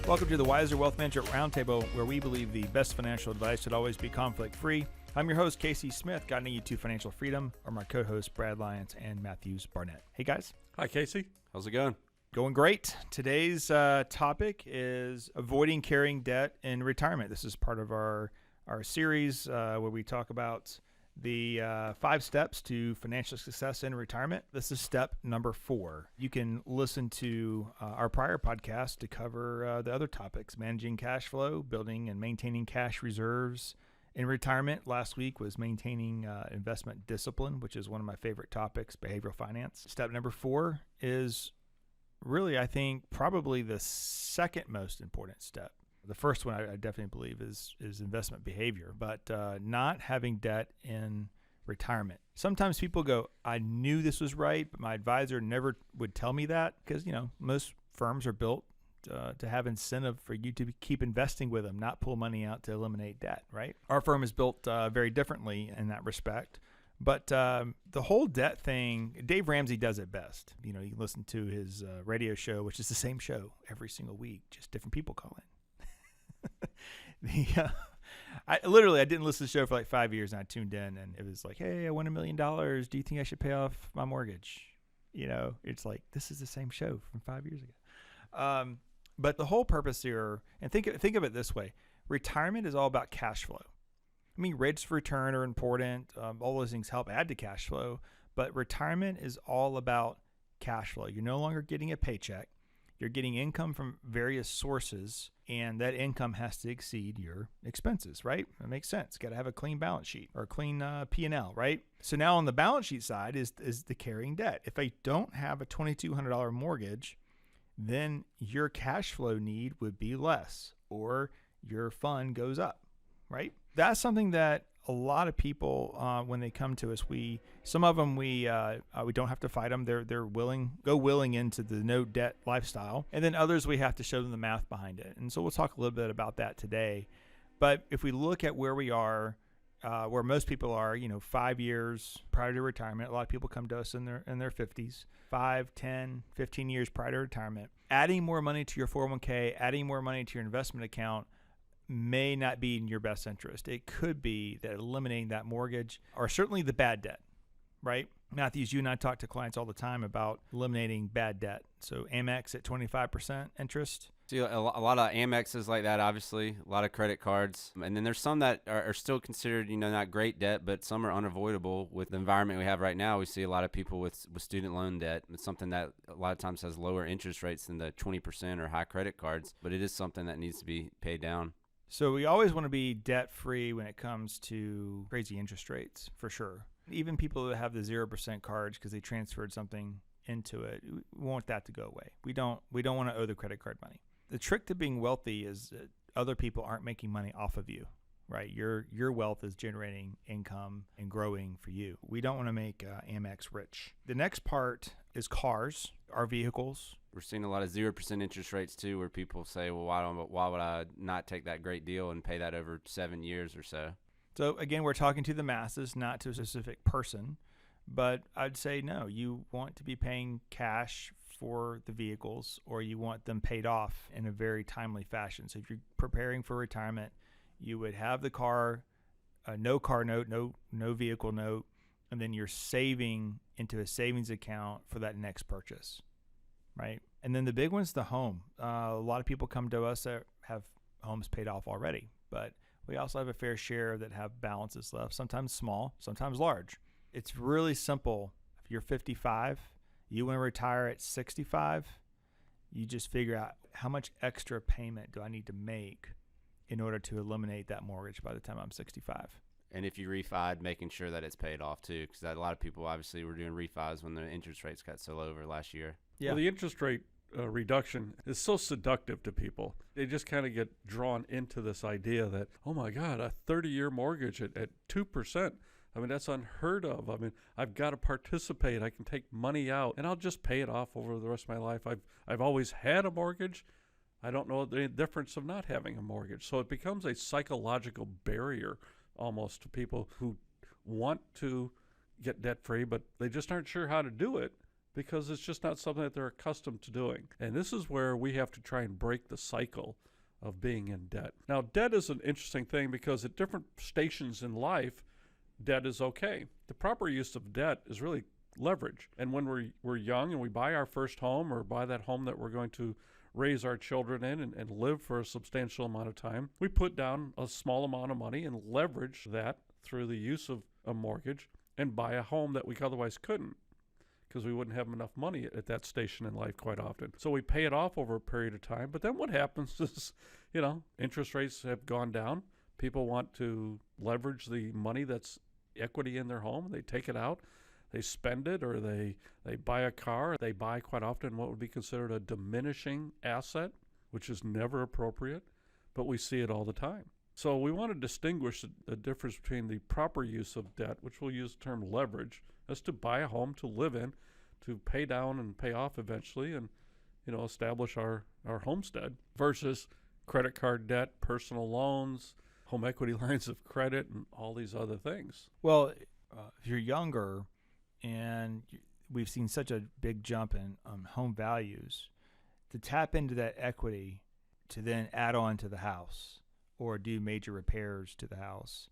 Welcome to the Wiser Roundtable, where we believe the best financial advice should always be conflict-free. I'm your host, Casey Smith, guiding you to financial freedom, or my co-hosts, Brad Lyons and Matthews Barnett. Hey, guys. Hi, Casey. How's it going? Going great. Today's topic is avoiding carrying debt in retirement. This is part of our series where we talk about the 5 steps to financial success in retirement. This is step number 4. You can listen to our prior podcast to cover the other topics: managing cash flow, building and maintaining cash reserves in retirement. Last week was maintaining investment discipline, which is one of my favorite topics, behavioral finance. Step number 4 is really, I think, probably the second most important step. The first one I definitely believe is investment behavior, but not having debt in retirement. Sometimes people go, I knew this was right, but my advisor never would tell me that, because, you know, most firms are built to have incentive for you to keep investing with them, not pull money out to eliminate debt, right? Our firm is built very differently in that respect. But the whole debt thing, Dave Ramsey does it best. You know, you can listen to his radio show, which is the same show every single week, just different people call in. I didn't listen to the show for like 5 years, and I tuned in, and it was like, hey, I won $1 million. Do you think I should pay off my mortgage? You know, it's like, this is the same show from 5 years ago. But the whole purpose here, and think of it this way: retirement is all about cash flow. I mean, rates of return are important. All those things help add to cash flow, but retirement is all about cash flow. You're no longer getting a paycheck. You're getting income from various sources, and that income has to exceed your expenses, right? That makes sense. Got to have a clean balance sheet or a clean P&L, right? So now on the balance sheet side is the carrying debt. If I don't have a $2,200 mortgage, then your cash flow need would be less, or your fund goes up, right? That's something that a lot of people, when they come to us, some of them we don't have to fight them. They're willing into the no debt lifestyle, and then others we have to show them the math behind it. And so we'll talk a little bit about that today. But if we look at where we are, where most people are, 5 years prior to retirement, a lot of people come to us in their 50s, 5, 10, 15 years prior to retirement. Adding more money to your 401k, adding more money to your investment account may not be in your best interest. It could be that eliminating that mortgage, or certainly the bad debt, right? Matthews, you and I talk to clients all the time about eliminating bad debt. So Amex at 25% interest. See, a lot of Amexes like that, obviously, a lot of credit cards. And then there's some that are still considered, not great debt, but some are unavoidable. With the environment we have right now, we see a lot of people with student loan debt. It's something that a lot of times has lower interest rates than the 20% or high credit cards, but it is something that needs to be paid down. So we always want to be debt-free when it comes to crazy interest rates, for sure. Even people that have the 0% cards because they transferred something into it, we want that to go away. We don't want to owe the credit card money. The trick to being wealthy is that other people aren't making money off of you, right? Your wealth is generating income and growing for you. We don't want to make Amex rich. The next part is cars, our vehicles. We're seeing a lot of 0% interest rates too, where people say, well, why would I not take that great deal and pay that over 7 years or so? So again, we're talking to the masses, not to a specific person, but I'd say no, you want to be paying cash for the vehicles, or you want them paid off in a very timely fashion. So if you're preparing for retirement, you would have the car, no car note, no vehicle note, and then you're saving into a savings account for that next purchase, right? And then the big one's the home. A lot of people come to us that have homes paid off already, but we also have a fair share that have balances left, sometimes small, sometimes large. It's really simple. If you're 55, you want to retire at 65, you just figure out how much extra payment do I need to make in order to eliminate that mortgage by the time I'm 65. And if you refied, making sure that it's paid off too, because a lot of people obviously were doing refis when the interest rates got so low over last year. Yeah. Well, the interest rate reduction is so seductive to people. They just kind of get drawn into this idea that, oh my God, a 30-year mortgage at 2%. I mean, that's unheard of. I mean, I've got to participate. I can take money out, and I'll just pay it off over the rest of my life. I've always had a mortgage. I don't know the difference of not having a mortgage. So it becomes a psychological barrier almost to people who want to get debt-free, but they just aren't sure how to do it because it's just not something that they're accustomed to doing. And this is where we have to try and break the cycle of being in debt. Now, debt is an interesting thing because at different stations in life, debt is okay. The proper use of debt is really leverage. And when we're young and we buy our first home or buy that home that we're going to raise our children in and live for a substantial amount of time, we put down a small amount of money and leverage that through the use of a mortgage and buy a home that we otherwise couldn't, because we wouldn't have enough money at that station in life quite often. So we pay it off over a period of time. But then what happens is, interest rates have gone down. People want to leverage the money that's equity in their home. They take it out, they spend it, or they buy a car. They buy quite often what would be considered a diminishing asset, which is never appropriate, but we see it all the time. So we want to distinguish the difference between the proper use of debt, which we'll use the term leverage, as to buy a home to live in, to pay down and pay off eventually, and establish our homestead, versus credit card debt, personal loans, home equity lines of credit, and all these other things. Well, if you're younger and we've seen such a big jump in home values, to tap into that equity to then add on to the house or do major repairs to the house,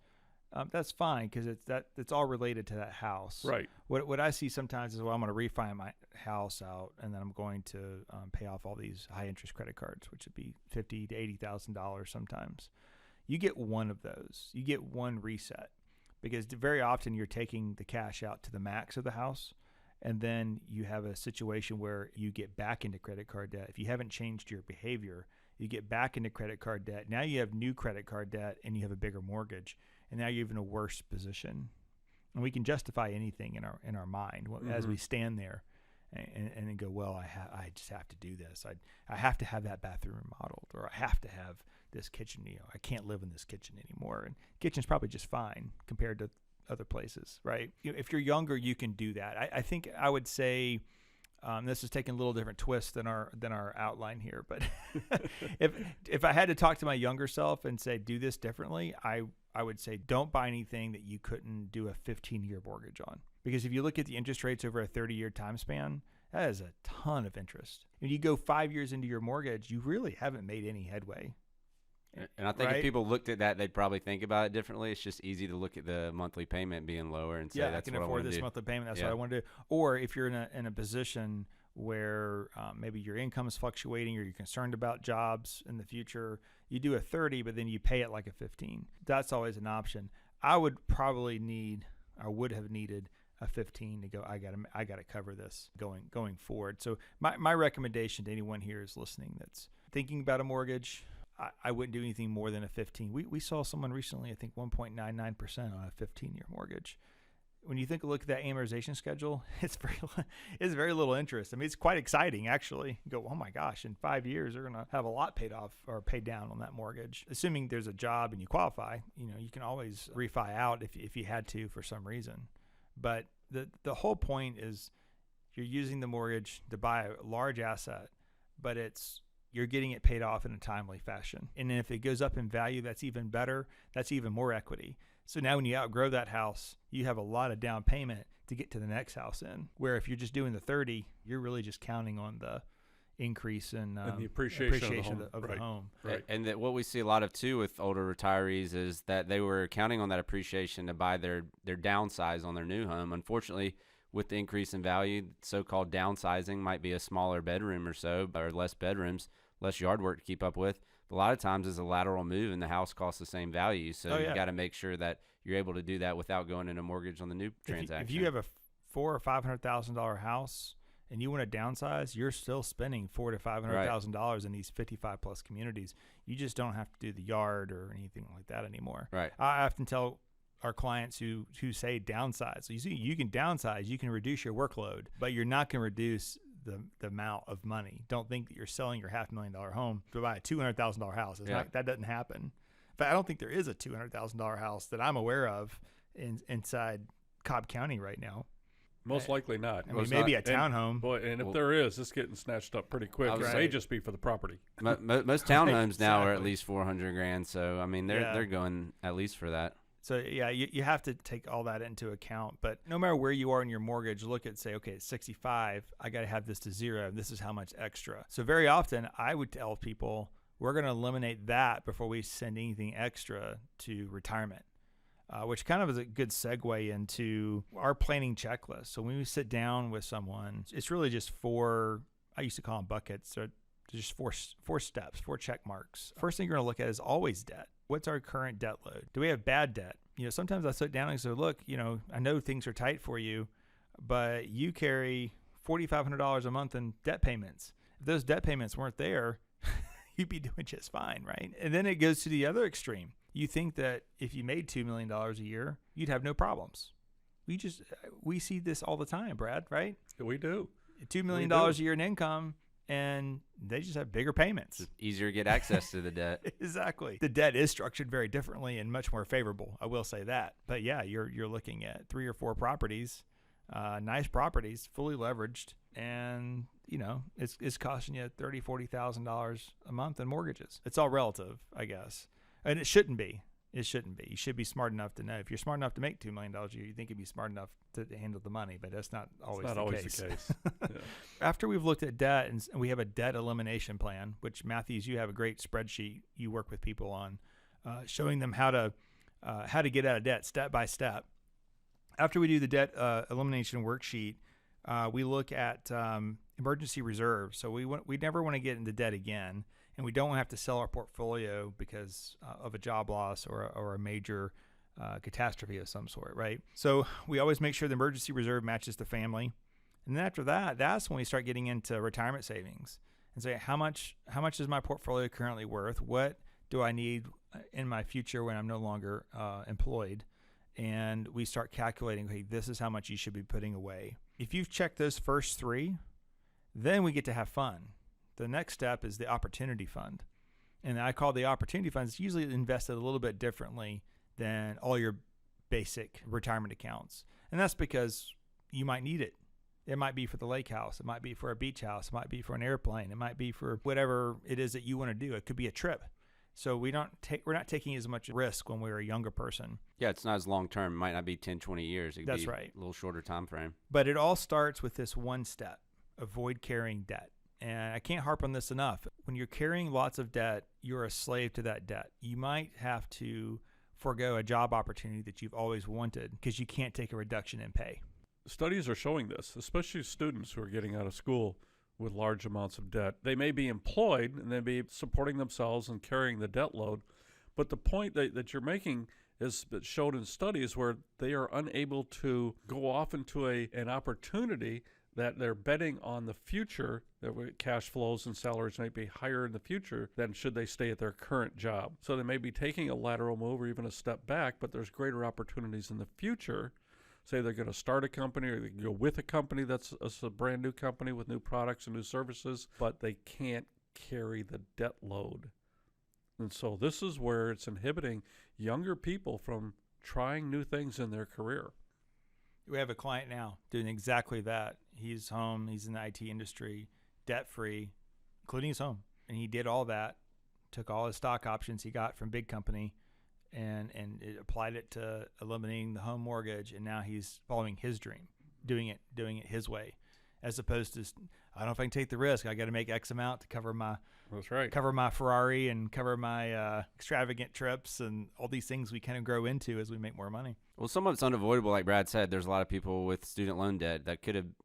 that's fine, because it's all related to that house. Right. What I see sometimes is, well, I'm going to refi my house out, and then I'm going to pay off all these high interest credit cards, which would be $50,000 to $80,000 sometimes. You get one of those. You get one reset, because very often you're taking the cash out to the max of the house, and then you have a situation where you get back into credit card debt. If you haven't changed your behavior, you get back into credit card debt. Now you have new credit card debt, and you have a bigger mortgage, and now you're in a worse position. And we can justify anything in our mind as we stand there and then go, well, I just have to do this. I have to have that bathroom remodeled, or I have to have this kitchen. I can't live in this kitchen anymore. And kitchen's probably just fine compared to other places, right? If you're younger, you can do that. I think I would say, this is taking a little different twist than our outline here, but if I had to talk to my younger self and say do this differently, I would say don't buy anything that you couldn't do a 15-year mortgage on. Because if you look at the interest rates over a 30-year time span, that is a ton of interest. When you go 5 years into your mortgage, you really haven't made any headway. And I think if people looked at that, they'd probably think about it differently. It's just easy to look at the monthly payment being lower and say, that's what I want to do. I can afford this monthly payment. That's what I want to do. Or if you're in a position where maybe your income is fluctuating, or you're concerned about jobs in the future, you do a 30, but then you pay it like a 15. That's always an option. I would have needed a 15 to go, I got to cover this going forward. So my recommendation to anyone here is listening that's thinking about a mortgage, I wouldn't do anything more than a 15. We saw someone recently, I think 1.99% on a 15-year mortgage. When you look at that amortization schedule, it's very little interest. I mean, it's quite exciting, actually. You go, oh my gosh, in 5 years, they're going to have a lot paid off or paid down on that mortgage. Assuming there's a job and you qualify, you can always refi out if you had to for some reason. But the whole point is you're using the mortgage to buy a large asset, but you're getting it paid off in a timely fashion. And then if it goes up in value, that's even better. That's even more equity. So now when you outgrow that house, you have a lot of down payment to get to the next house in. Where if you're just doing the 30, you're really just counting on the increase in and the appreciation of the home. Right. And that what we see a lot of too with older retirees is that they were counting on that appreciation to buy their downsize on their new home. Unfortunately, with the increase in value, so-called downsizing might be a smaller bedroom or so, or less bedrooms, less yard work to keep up with. But a lot of times it's a lateral move and the house costs the same value. So you got to make sure that you're able to do that without going into mortgage on the new transaction. If you have a $400,000 or $500,000 house and you want to downsize, you're still spending $400,000 to $500,000 in these 55 plus communities. You just don't have to do the yard or anything like that anymore. Right. I often tell our clients who say downsize. So you can downsize, you can reduce your workload, but you're not going to reduce the amount of money. Don't think that you're selling your $500,000 home to buy a $200,000 house. That doesn't happen. In fact, I don't think there is a $200,000 house that I'm aware of inside Cobb County right now. Most likely not. I mean, maybe a townhome. And if there is, it's getting snatched up pretty quick. It may just be for the property. Most townhomes now are at least $400,000. So I mean, they're going at least for that. So yeah, you have to take all that into account. But no matter where you are in your mortgage, look at, say, okay, at 65, I got to have this to zero. This is how much extra. So very often I would tell people we're going to eliminate that before we send anything extra to retirement, which kind of is a good segue into our planning checklist. So when we sit down with someone, it's really just I used to call them buckets. So just four steps, 4 check marks. First thing you're going to look at is always debt. What's our current debt load? Do we have bad debt? Sometimes I sit down and say, look, I know things are tight for you, but you carry $4,500 a month in debt payments. If those debt payments weren't there, you'd be doing just fine, right? And then it goes to the other extreme. You think that if you made $2 million a year, you'd have no problems. We see this all the time, Brad, right? We do. $2 million a year in income, and they just have bigger payments. It's easier to get access to the debt. Exactly. The debt is structured very differently and much more favorable. I will say that. But yeah, you're looking at 3 or 4 properties, nice properties, fully leveraged, and it's costing you $30,000-$40,000 a month in mortgages. It's all relative, I guess, and it shouldn't be. It shouldn't be. You should be smart enough to know. If you're smart enough to make $2 million a year, you think you'd be smart enough to handle the money, but that's not always the case. Yeah. After we've looked at debt and we have a debt elimination plan, which Matthews, you have a great spreadsheet you work with people on, showing them how to get out of debt step by step. After we do the debt elimination worksheet, we look at emergency reserves. So we never want to get into debt again. And we don't have to sell our portfolio because of a job loss or a major catastrophe of some sort, right? So we always make sure the emergency reserve matches the family. And then after that, that's when we start getting into retirement savings and say, how much is my portfolio currently worth? What do I need in my future when I'm no longer employed? And we start calculating, okay, this is how much you should be putting away. If you've checked those first 3, then we get to have fun. The next step is the opportunity fund. And I call the opportunity fund, it's usually invested a little bit differently than all your basic retirement accounts. And that's because you might need it. It might be for the lake house. It might be for a beach house. It might be for an airplane. It might be for whatever it is that you want to do. It could be a trip. So we're not taking as much risk when we're a younger person. Yeah, it's not as long term. It might not be 10, 20 years. It could That's be right. A little shorter time frame. But it all starts with this one step: avoid carrying debt. And I can't harp on this enough. When you're carrying lots of debt, you're a slave to that debt. You might have to forego a job opportunity that you've always wanted because you can't take a reduction in pay. Studies are showing this, especially students who are getting out of school with large amounts of debt. They may be employed and they may be supporting themselves and carrying the debt load. But the point that you're making is shown in studies where they are unable to go off into an opportunity that they're betting on the future, that cash flows and salaries might be higher in the future than should they stay at their current job. So they may be taking a lateral move or even a step back, but there's greater opportunities in the future. Say they're going to start a company or they can go with a company that's a brand new company with new products and new services, but they can't carry the debt load. And so this is where it's inhibiting younger people from trying new things in their career. We have a client now doing exactly that. He's home. He's in the IT industry, debt-free, including his home. And he did all that, took all his stock options he got from big company, and it applied it to eliminating the home mortgage. And now he's following his dream, doing it his way, as opposed to, I don't know if I can take the risk. I got to make X amount to cover my That's right. cover my Ferrari and cover my extravagant trips and all these things we kind of grow into as we make more money. Well, some of it's unavoidable, like Brad said. There's a lot of people with student loan debt that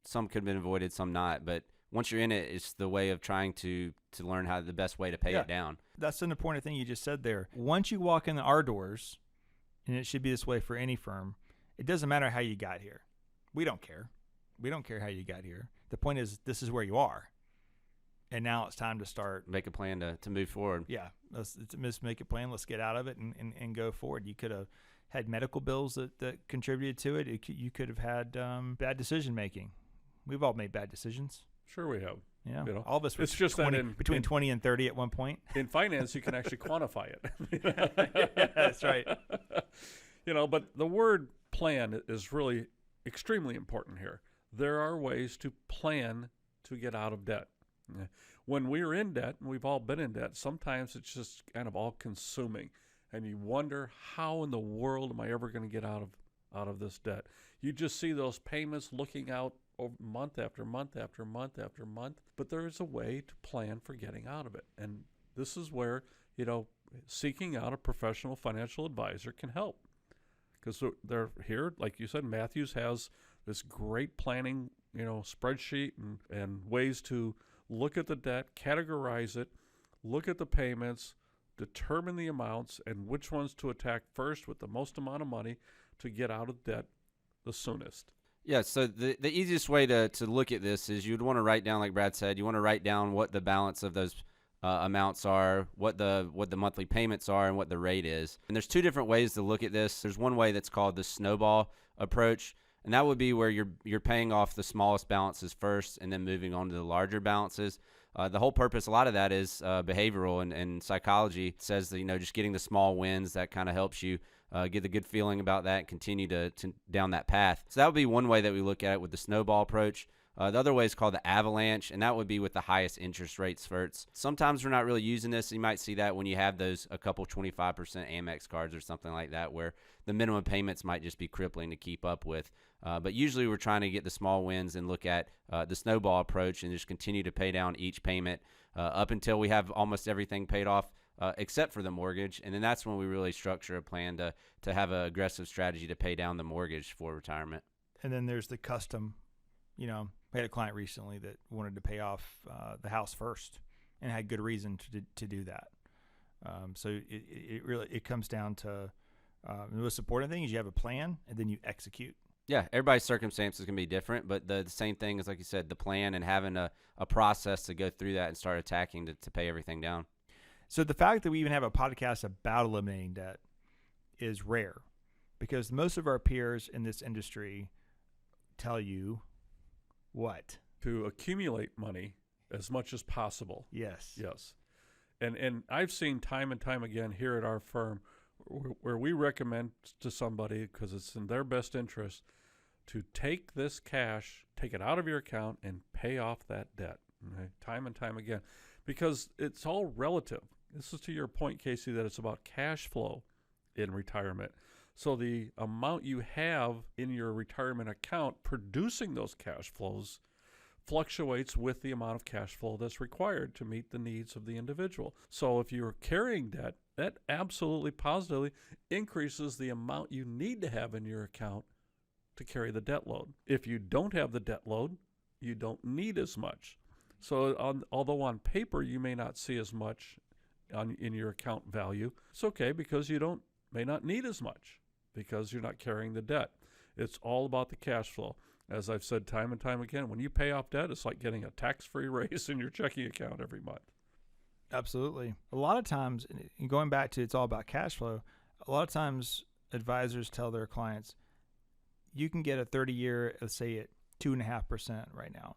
some could have been avoided, some not. But once you're in it, it's the way of trying to learn how the best way to pay it down. That's an important thing you just said there. Once you walk in our doors, and it should be this way for any firm, it doesn't matter how you got here. We don't care. We don't care how you got here. The point is, this is where you are. And now it's time to start. Make a plan to move forward. Yeah. Let's make a plan. Let's get out of it and go forward. You could have had medical bills that contributed to it. You could have had bad decision making. We've all made bad decisions. Sure we have. Yeah. You know, all of us were it's just between 20 and 30 at one point. In finance, you can actually quantify it. Yeah, that's right. But the word plan is really extremely important here. There are ways to plan to get out of debt. When we're in debt, and we've all been in debt, sometimes it's just kind of all-consuming. and you wonder, how in the world am I ever going to get out of this debt? You just see those payments looking out over month after month after month after month, but there is a way to plan for getting out of it. And this is where, seeking out a professional financial advisor can help. Because they're here, like you said, Matthews has this great planning, spreadsheet and ways to look at the debt, categorize it, look at the payments, determine the amounts, and which ones to attack first with the most amount of money to get out of debt the soonest. Yeah, so the easiest way to look at this is you'd want to write down, like Brad said, you want to write down what the balance of those amounts are, what the monthly payments are, and what the rate is. And there's two different ways to look at this. There's one way that's called the snowball approach, and that would be where you're paying off the smallest balances first and then moving on to the larger balances. The whole purpose, a lot of that is behavioral and psychology. It says that, just getting the small wins, that kind of helps you get a good feeling about that and continue to down that path. So that would be one way that we look at it with the snowball approach. The other way is called the avalanche, and that would be with the highest interest rate spurts. Sometimes we're not really using this. You might see that when you have a couple 25% Amex cards or something like that, where the minimum payments might just be crippling to keep up with. But usually we're trying to get the small wins and look at the snowball approach and just continue to pay down each payment up until we have almost everything paid off except for the mortgage. And then that's when we really structure a plan to have an aggressive strategy to pay down the mortgage for retirement. And then there's the custom, we had a client recently that wanted to pay off the house first and had good reason to do that. So it really comes down to the most important thing is you have a plan and then you execute. Yeah, everybody's circumstances can be different, but the same thing is, like you said, the plan and having a process to go through that and start attacking to pay everything down. So the fact that we even have a podcast about eliminating debt is rare because most of our peers in this industry tell you what? To accumulate money as much as possible. Yes. Yes. And I've seen time and time again here at our firm where we recommend to somebody, because it's in their best interest, to take this cash, take it out of your account, and pay off that debt. Okay? Time and time again. Because it's all relative. This is to your point, Casey, that it's about cash flow in retirement. So the amount you have in your retirement account producing those cash flows fluctuates with the amount of cash flow that's required to meet the needs of the individual. So if you're carrying debt, that absolutely positively increases the amount you need to have in your account to carry the debt load. If you don't have the debt load, you don't need as much. So although on paper you may not see as much in your account value, it's okay because you may not need as much because you're not carrying the debt. It's all about the cash flow. As I've said time and time again, when you pay off debt, it's like getting a tax-free raise in your checking account every month. Absolutely. A lot of times, and going back to it's all about cash flow, a lot of times advisors tell their clients, you can get a 30-year, let's say at 2.5% right now.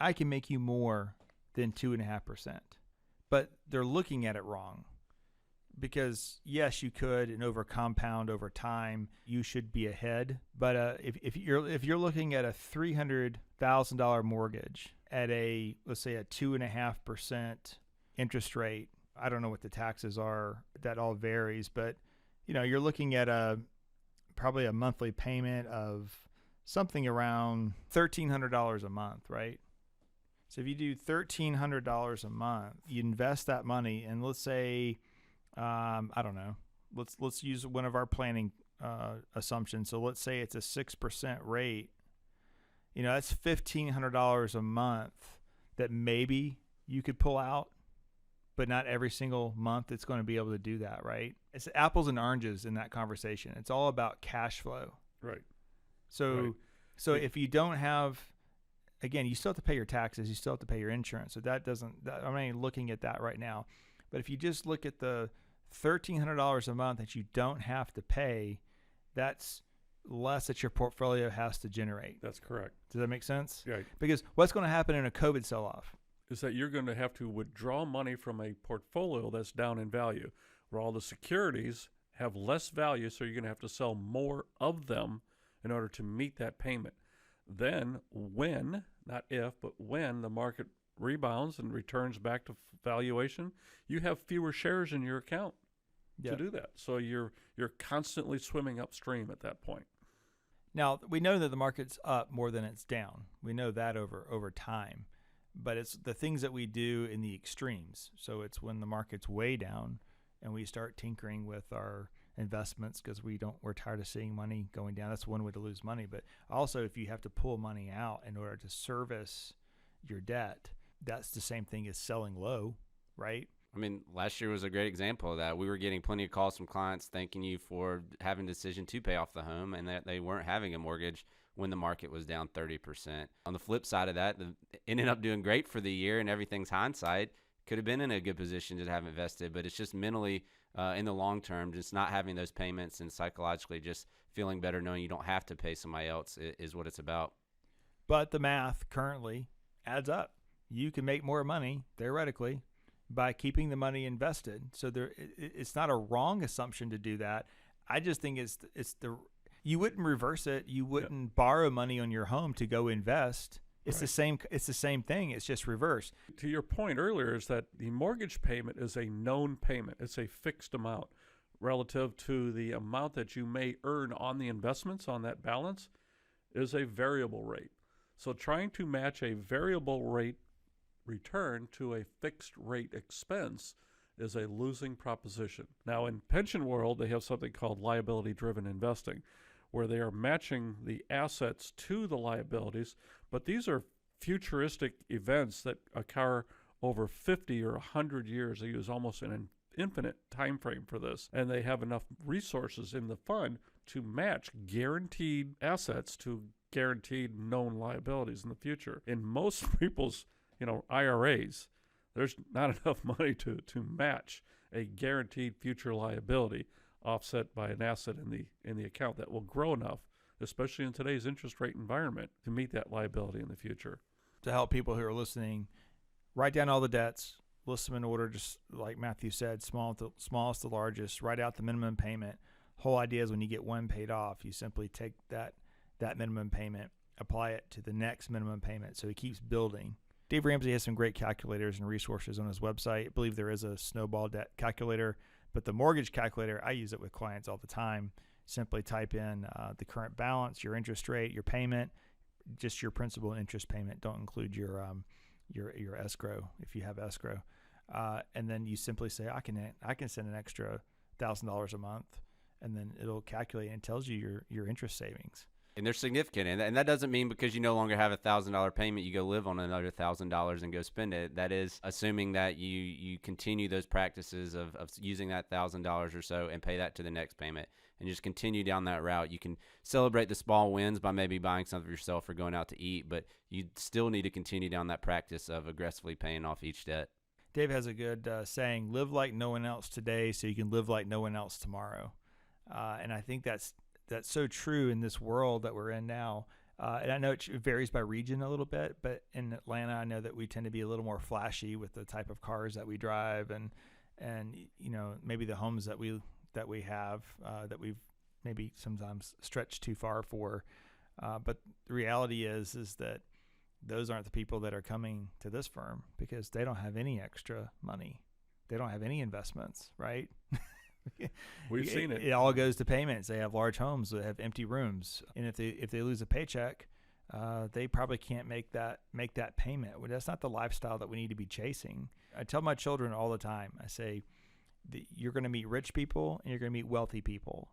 I can make you more than 2.5%. But they're looking at it wrong. Because yes, you could, and over compound over time, you should be ahead. But if you're looking at a $300,000 mortgage at let's say a 2.5% interest rate, I don't know what the taxes are. That all varies, but you're looking at probably a monthly payment of something around $1,300 a month, right? So if you do $1,300 a month, you invest that money, and let's say, I don't know, let's use one of our planning assumptions. So let's say it's a 6% rate. That's $1,500 a month that maybe you could pull out, but not every single month it's going to be able to do that, right? It's apples and oranges in that conversation. It's all about cash flow. Right. So if you don't have, again, you still have to pay your taxes, you still have to pay your insurance. So I'm not even looking at that right now. But if you just look at the $1,300 a month that you don't have to pay, that's less that your portfolio has to generate. That's correct. Does that make sense? Right. Because what's going to happen in a COVID sell-off is that you're going to have to withdraw money from a portfolio that's down in value, where all the securities have less value, so you're going to have to sell more of them in order to meet that payment. Then when, not if, but when the market rebounds and returns back to valuation, you have fewer shares in your account. to do that. So you're constantly swimming upstream at that point. Now, we know that the market's up more than it's down. We know that over time. But it's the things that we do in the extremes. So it's when the market's way down and we start tinkering with our investments because we're tired of seeing money going down. That's one way to lose money. But also, if you have to pull money out in order to service your debt, that's the same thing as selling low, right? I mean, last year was a great example of that. We were getting plenty of calls from clients thanking you for having a decision to pay off the home and that they weren't having a mortgage when the market was down 30%. On the flip side of that, it ended up doing great for the year and everything's hindsight. Could have been in a good position to have invested, but it's just mentally in the long term, just not having those payments and psychologically just feeling better knowing you don't have to pay somebody else is what it's about. But the math currently adds up. You can make more money, theoretically, by keeping the money invested. So it's not a wrong assumption to do that. I just think you wouldn't reverse it. You wouldn't borrow money on your home to go invest. It's the same. It's the same thing. It's just reversed. To your point earlier is that the mortgage payment is a known payment. It's a fixed amount relative to the amount that you may earn on the investments on that balance is a variable rate. So trying to match a variable rate return to a fixed rate expense is a losing proposition. Now in pension world, they have something called liability driven investing, where they are matching the assets to the liabilities, but these are futuristic events that occur over 50 or 100 years. They use almost an infinite time frame for this, and they have enough resources in the fund to match guaranteed assets to guaranteed known liabilities in the future. In most people's IRAs, there's not enough money to match a guaranteed future liability offset by an asset in the account that will grow enough, especially in today's interest rate environment, to meet that liability in the future. To help people who are listening, write down all the debts, list them in order, just like Matthew said, smallest to largest, write out the minimum payment. Whole idea is when you get one paid off, you simply take that minimum payment, apply it to the next minimum payment, so it keeps building. Dave Ramsey has some great calculators and resources on his website. I believe there is a snowball debt calculator, but the mortgage calculator, I use it with clients all the time. Simply type in the current balance, your interest rate, your payment, just your principal and interest payment. Don't include your escrow if you have escrow, and then you simply say, I can send an extra $1,000 a month, and then it'll calculate and tells you your interest savings. And they're significant, and that doesn't mean because you no longer have $1,000 payment, you go live on another $1,000 and go spend it. That is assuming that you continue those practices of using that $1,000 or so and pay that to the next payment, and just continue down that route. You can celebrate the small wins by maybe buying something for yourself or going out to eat, but you still need to continue down that practice of aggressively paying off each debt. Dave has a good saying: "Live like no one else today, so you can live like no one else tomorrow." And I think that's so true in this world that we're in now. And I know it varies by region a little bit, but in Atlanta, I know that we tend to be a little more flashy with the type of cars that we drive, and maybe the homes that we have that we've maybe sometimes stretched too far for. But the reality is that those aren't the people that are coming to this firm because they don't have any extra money. They don't have any investments, right? We've seen it. It all goes to payments. They have large homes that have empty rooms, and if they lose a paycheck, they probably can't make that payment. Well, that's not the lifestyle that we need to be chasing. I tell my children all the time. I say, you're going to meet rich people and you're going to meet wealthy people,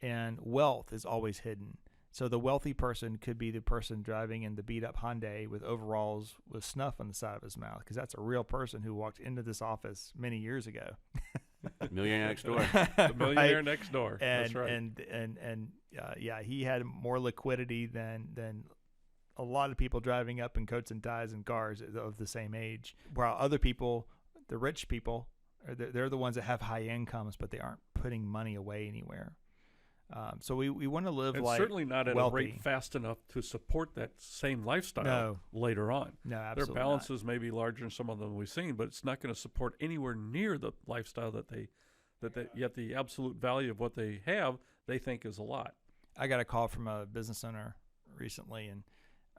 and wealth is always hidden. So the wealthy person could be the person driving in the beat up Hyundai with overalls with snuff on the side of his mouth, because that's a real person who walked into this office many years ago. Millionaire next door. The millionaire next door. That's right. And he had more liquidity than a lot of people driving up in coats and ties and cars of the same age. While other people, the rich people, they're the ones that have high incomes, but they aren't putting money away anywhere. So we want to live and like certainly not at wealthy. a rate fast enough to support that same lifestyle later on. No, absolutely Their balances may be larger than some of them we've seen, but it's not going to support anywhere near the lifestyle yet the absolute value of what they have, they think is a lot. I got a call from a business owner recently, and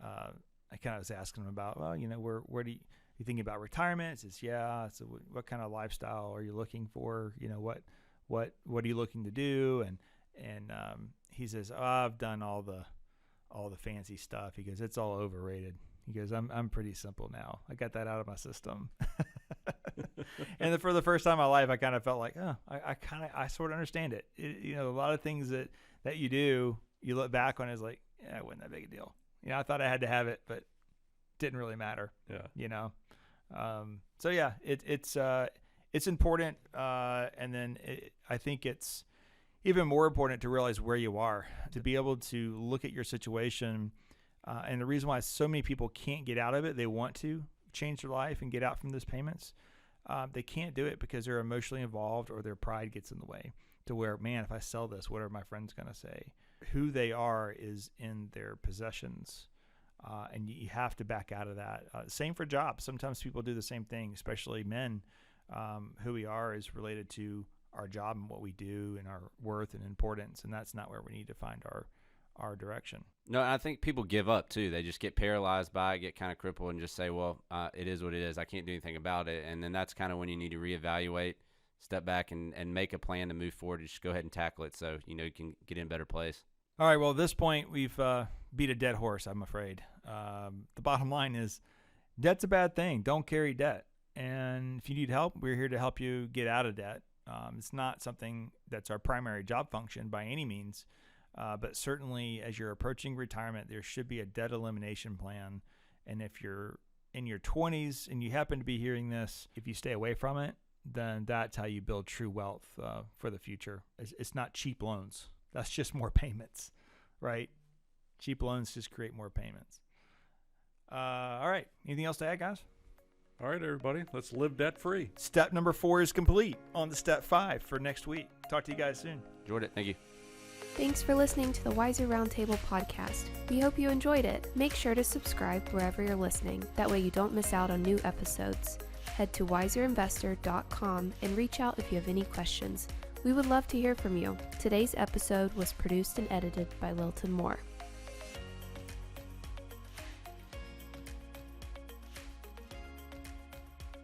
I kind of was asking him about, where do you thinking about retirement? He says, yeah. So what kind of lifestyle are you looking for? what are you looking to do? And he says, oh, I've done all the fancy stuff. He goes, it's all overrated. He goes, I'm pretty simple now. I got that out of my system. And for the first time in my life, I kind of felt like, oh, I sort of understand it. A lot of things that you do, you look back on it as like, yeah, it wasn't that big a deal. I thought I had to have it, but it didn't really matter. Yeah. So yeah, it's important. And then I think it's even more important to realize where you are, to be able to look at your situation. And the reason why so many people can't get out of it, they want to change their life and get out from those payments. They can't do it because they're emotionally involved or their pride gets in the way to where, man, if I sell this, what are my friends going to say? Who they are is in their possessions. And you have to back out of that. Same for jobs. Sometimes people do the same thing, especially men. Who we are is related to our job and what we do and our worth and importance. And that's not where we need to find our direction. No, I think people give up too. They just get paralyzed by it, get kind of crippled, and just say, well, it is what it is. I can't do anything about it. And then that's kind of when you need to reevaluate, step back and make a plan to move forward. Just go ahead and tackle it so you can get in a better place. All right. Well, at this point, we've beat a dead horse, I'm afraid. The bottom line is debt's a bad thing. Don't carry debt. And if you need help, we're here to help you get out of debt. It's not something that's our primary job function by any means. But certainly as you're approaching retirement, there should be a debt elimination plan. And if you're in your 20s and you happen to be hearing this, if you stay away from it, then that's how you build true wealth for the future. It's not cheap loans. That's just more payments, right? Cheap loans just create more payments. All right. Anything else to add, guys? All right, everybody. Let's live debt free. Step number 4 is complete. On to step 5 for next week. Talk to you guys soon. Enjoyed it. Thank you. Thanks for listening to the Wiser Roundtable Podcast. We hope you enjoyed it. Make sure to subscribe wherever you're listening. That way you don't miss out on new episodes. Head to wiserinvestor.com and reach out if you have any questions. We would love to hear from you. Today's episode was produced and edited by Lilton Moore.